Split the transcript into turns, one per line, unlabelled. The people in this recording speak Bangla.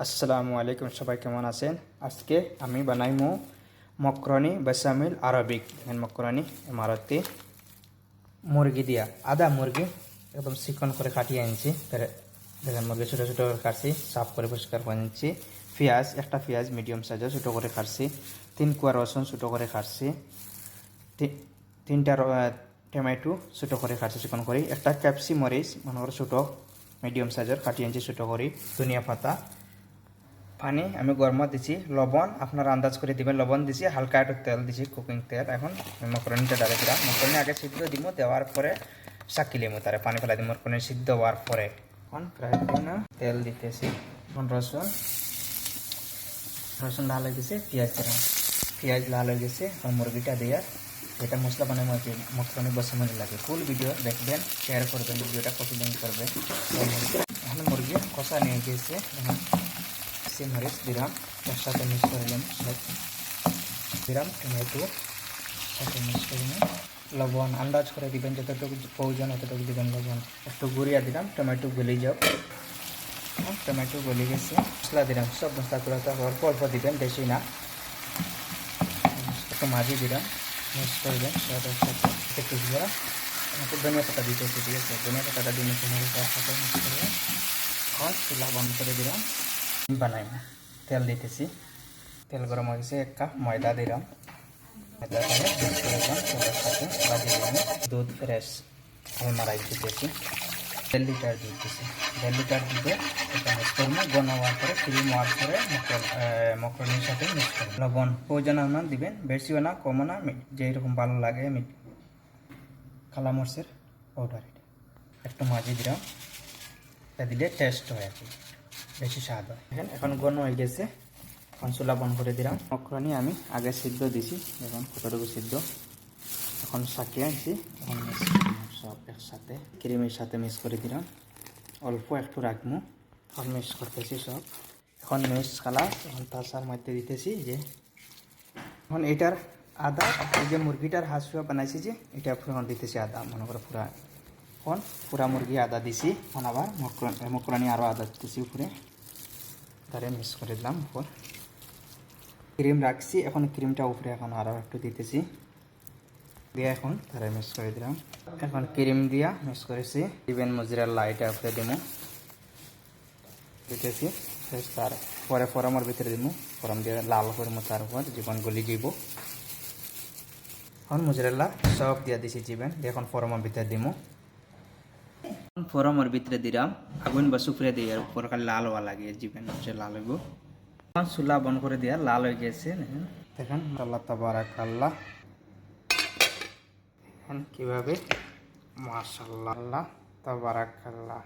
আসসালামু আলাইকুম, সবাই কেমন আছেন? আজকে আমি বানাইমু মকরনি বেসামিল আরবিক। মকরনি ইমারতি মুরগি দিয়া আদা মুরগি একদম চিকন করে কাটিয়ে আনছি। দেখেন মুরগি ছোটো ছোটো করে কাটছি, সাফ করে পরিষ্কার করে নিচ্ছি। পেঁয়াজ, একটা পেঁয়াজ মিডিয়াম সাইজের ছোটো করে কাটছি। 3 কোয়া রসুন ছোটো করে কাটছি। 3টা টমেটো ছোটো করে কাটছি চিকন করে। একটা ক্যাপসি মরিচ মনে করে ছোটো মিডিয়াম সাইজের কাটিয়ে আনছি ছোটো করে। ধনিয়া পাতা, পানি আমি গরম দিছি, লবণ আপনার আন্দাজ করে দিবেন। লবণ দিছি, হালকা একটু তেল দিছি, কুকিং তেল। এখন মকরনিটা ডালে দিলাম। মকরনি আগে সিদ্ধ দিব, দেওয়ার পরে সাকিলিমু তারে পানি ফেলাই দিব মকরনি সিদ্ধ হওয়ার পরে। এখন কড়াইতে না তেল দিতেছি। এখন রসুন লাল হয়ে গেছে, পেঁয়াজ দিলাম। পেঁয়াজ লাল হয়ে গেছে, এখন মুরগিটা দিয়ে যেটা মশলা বানাই মকরনি বসানো লাগে। ফুল ভিডিও দেখবেন, শেয়ার করবেন, ভিডিওটা কপি লিঙ্ক করবেন। এখন মুরগি কষা নিয়ে গেছে। এখন মরিচ দিলাম, তার সাথে মিক্স করলাম। দিলাম টমেটো, সাথে মিক্স করলাম। লবণ আন্দাজ করে দিবেন, যতটুকু প্রয়োজন অতটুকু দিবেন লবণ। একটু গুঁড়িয়া দিলাম, টমেটো গলে যাও। টমেটো গলে গেছে, মশলা দিলাম। সব মশলাগুলো তো অল্প অল্প দিবেন, বেশি না। একটু মাঝি দিলাম, মিক্স করবেন সাথে সাথে একটু দিলাম। একটু ধনিয়া পাতা দিতেছি, ঠিক আছে? ধনিয়া পাতাটা দিয়ে মিক্স সাথে মিক্স করবেন। এখন চুলা বন্ধ করে দিলাম। বানাই তেল দিতেছি, তেল গরম হয়ে গেছে। 1 কাপ ময়দা দিলাম। ময়দা দিয়ে মিক্স করে দিলাম, তেলের সাথে বাজিয়ে দিলাম। দুধ ফ্রেশ আমি মারাই দিতেছি। 1.5 লিটার দুধ দিতেছি। 1.5 লিটার দুধে এটা মিক্স করবো। ঘন হওয়ার পরে ক্রিম হওয়ার পরে মকরনির সাথে মিক্স করবো। লবণ প্রয়োজন আপনার দিবেন, বেশিও না কমও না, যেরকম ভালো লাগে। আমি কালা মরিচের পাউডার এটা একটু মাঝে দিলাম। এটা দিলে টেস্ট হয় আর কি, বেশি স্বাদ হয়। এখন ঘন হয়ে গেছে, এখন চুলা বন্ধ করে দিলাম। মকরনি আমি আগে সিদ্ধ দিছি, এখন কতটুকু সিদ্ধ এখন সাকিয়ে আনছি। এখন সব একসাথে ক্রিমের সাথে মিক্স করে দিলাম। অল্প একটু রাখবো, এখন মিক্স করতেছি সব। এখন মিক্স কালার এখন তার মধ্যে দিতেছি যে এখন এটার আদা, এই যে মুরগিটার হাঁসুয়া বানাইছি যে এটা এখন দিতেছি আদা, মনে করো এখন পুরা মুরগি আদা দিছি। এখন আবার মকরনি আরও আদা দিতেছি উপরে, তারে মিক্স করে দিলাম। উপর ক্রিম রাখছি, এখন ক্রিমটা উপরে এখন আরও একটু দিতেছি দিয়ে এখন তারে মিক্স করে দিলাম। এখন ক্রিম দিয়া মিক্স করেছি। ইভেন মজুরাল্লা এটা উপরে দিতেছি। তার পরে ফরমের ভিতরে দিব, ফরম দিয়ে লাল করবো, তার উপর জীবন গলি দিব। এখন মজুরাল্লা সব দিয়া দিছি জীবন দিয়ে এখন ফরমের ভিতরে দিব। ফরমের ভিতরে দিলাম, আগুন বা সুফরে দিয়ে উপর খালি লাল হওয়া লাগে, জীবন হচ্ছে লাল হইব। চুলা বন্ধ করে দিয়া লাল হয়ে গেছে দেখেন। আল্লাহ তাবারাকাল্লাহ। এখন কিভাবে মাশাআল্লাহ তাবারাকাল্লাহ।